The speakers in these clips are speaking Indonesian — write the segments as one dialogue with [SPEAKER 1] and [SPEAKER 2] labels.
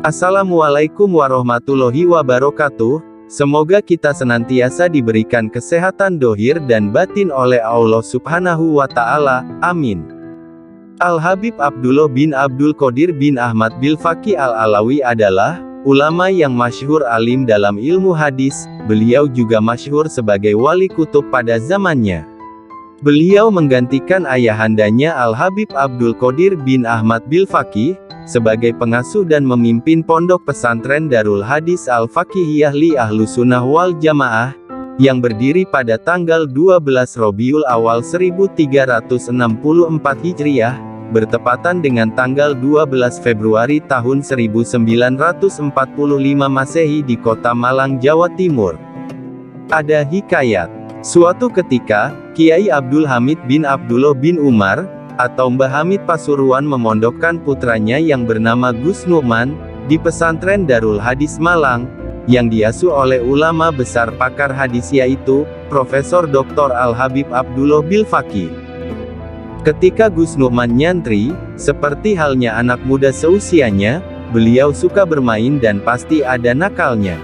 [SPEAKER 1] Assalamualaikum warahmatullahi wabarakatuh. Semoga kita senantiasa diberikan kesehatan dohir dan batin oleh Allah Subhanahu wa Ta'ala. Amin. Al-Habib Abdullah bin Abdul Qadir bin Ahmad Bilfaqih Al-Alawi adalah ulama yang masyhur alim dalam ilmu hadis. Beliau juga masyhur sebagai wali kutub pada zamannya. Beliau menggantikan ayahandanya Al-Habib Abdul Qadir bin Ahmad Bilfaqih sebagai pengasuh dan memimpin pondok pesantren Darul Hadis Al-Faqihiyah li Ahlussunnah wal Jamaah yang berdiri pada tanggal 12 Rabiul Awal 1364 Hijriah, bertepatan dengan tanggal 12 Februari tahun 1945 Masehi di Kota Malang, Jawa Timur. Ada hikayat. Suatu ketika, Kiai Abdul Hamid bin Abdullah bin Umar, atau Mbah Hamid Pasuruan memondokkan putranya yang bernama Gus Nu'man, di pesantren Darul Hadis Malang, yang diasuh oleh ulama besar pakar hadis yaitu, Profesor Dr. Al-Habib Abdullah Bilfaqih. Ketika Gus Nu'man nyantri, seperti halnya anak muda seusianya, beliau suka bermain dan pasti ada nakalnya.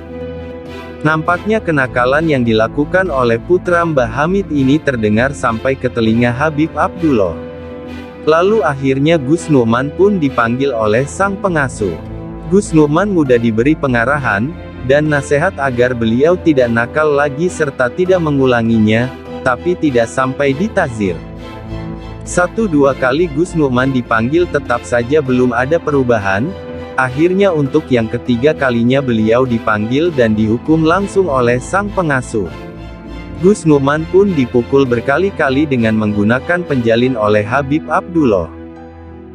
[SPEAKER 1] Nampaknya kenakalan yang dilakukan oleh putra Mbah Hamid ini terdengar sampai ke telinga Habib Abdullah. Lalu akhirnya Gus Nu'man pun dipanggil oleh sang pengasuh. Gus Nu'man mudah diberi pengarahan dan nasihat agar beliau tidak nakal lagi serta tidak mengulanginya, tapi tidak sampai ditazir. 1-2 kali Gus Nu'man dipanggil tetap saja belum ada perubahan. Akhirnya untuk yang ketiga kalinya beliau dipanggil dan dihukum langsung oleh sang pengasuh. Gus Nu'man pun dipukul berkali-kali dengan menggunakan penjalin oleh Habib Abdullah.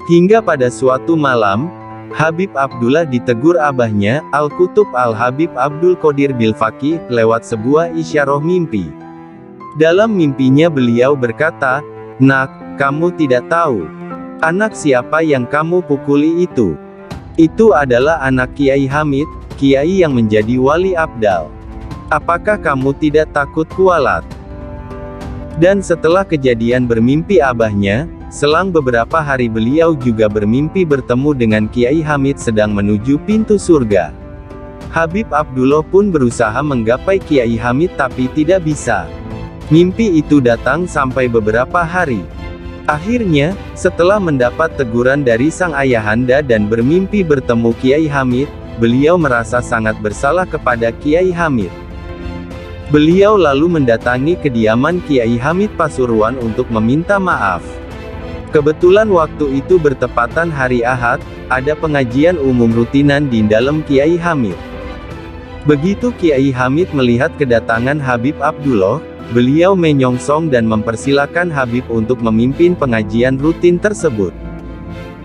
[SPEAKER 1] Hingga pada suatu malam, Habib Abdullah ditegur abahnya, Al-Kutub Al-Habib Abdul Qadir Bilfaqih, lewat sebuah isyarah mimpi. Dalam mimpinya beliau berkata, "Nak, kamu tidak tahu anak siapa yang kamu pukuli itu? Itu adalah anak Kiai Hamid, Kiai yang menjadi wali abdal. Apakah kamu tidak takut kualat?" Dan setelah kejadian bermimpi abahnya, selang beberapa hari beliau juga bermimpi bertemu dengan Kiai Hamid sedang menuju pintu surga. Habib Abdullah pun berusaha menggapai Kiai Hamid tapi tidak bisa. Mimpi itu datang sampai beberapa hari. Akhirnya, setelah mendapat teguran dari sang ayahanda dan bermimpi bertemu Kiai Hamid, beliau merasa sangat bersalah kepada Kiai Hamid. Beliau lalu mendatangi kediaman Kiai Hamid Pasuruan untuk meminta maaf. Kebetulan waktu itu bertepatan hari Ahad, ada pengajian umum rutinan di dalam Kiai Hamid. Begitu Kiai Hamid melihat kedatangan Habib Abdullah, beliau menyongsong dan mempersilakan Habib untuk memimpin pengajian rutin tersebut.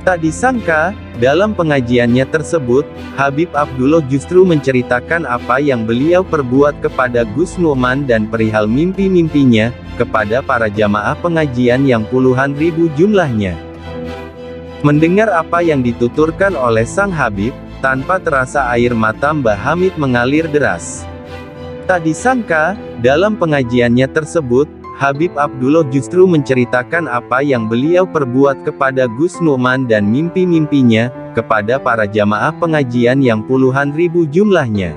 [SPEAKER 1] Tak disangka, dalam pengajiannya tersebut, Habib Abdullah justru menceritakan apa yang beliau perbuat kepada Gus Nu'man dan perihal mimpi-mimpinya, kepada para jamaah pengajian yang puluhan ribu jumlahnya. Mendengar apa yang dituturkan oleh sang Habib, tanpa terasa air mata Mbah Hamid mengalir deras. Tak disangka, dalam pengajiannya tersebut, Habib Abdullah justru menceritakan apa yang beliau perbuat kepada Gus Nu'man dan mimpi-mimpinya, kepada para jamaah pengajian yang puluhan ribu jumlahnya.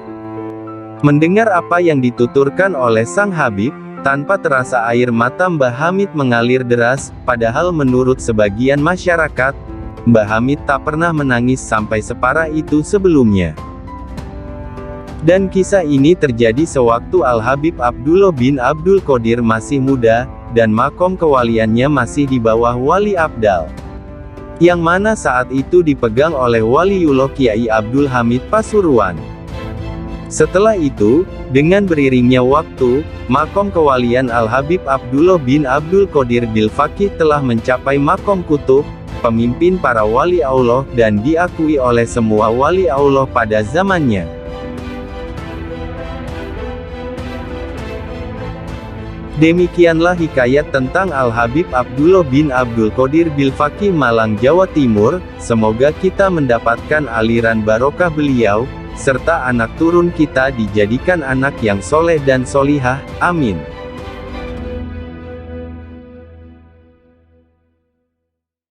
[SPEAKER 1] Mendengar apa yang dituturkan oleh sang Habib, tanpa terasa air mata Mbah Hamid mengalir deras, padahal menurut sebagian masyarakat, Mbah Hamid tak pernah menangis sampai separah itu sebelumnya. Dan kisah ini terjadi sewaktu Al-Habib Abdullah bin Abdul Qadir masih muda, dan makom kewaliannya masih di bawah wali abdal, yang mana saat itu dipegang oleh Waliullah Kiai Abdul Hamid Pasuruan. Setelah itu, dengan beriringnya waktu, makom kewalian Al-Habib Abdullah bin Abdul Qadir Bilfaqih telah mencapai makom kutub, pemimpin para wali Allah, dan diakui oleh semua wali Allah pada zamannya. Demikianlah hikayat tentang Al-Habib Abdullah bin Abdul Qadir Bilfaqih Malang, Jawa Timur. Semoga kita mendapatkan aliran barokah beliau, serta anak turun kita dijadikan anak yang soleh dan solihah. Amin.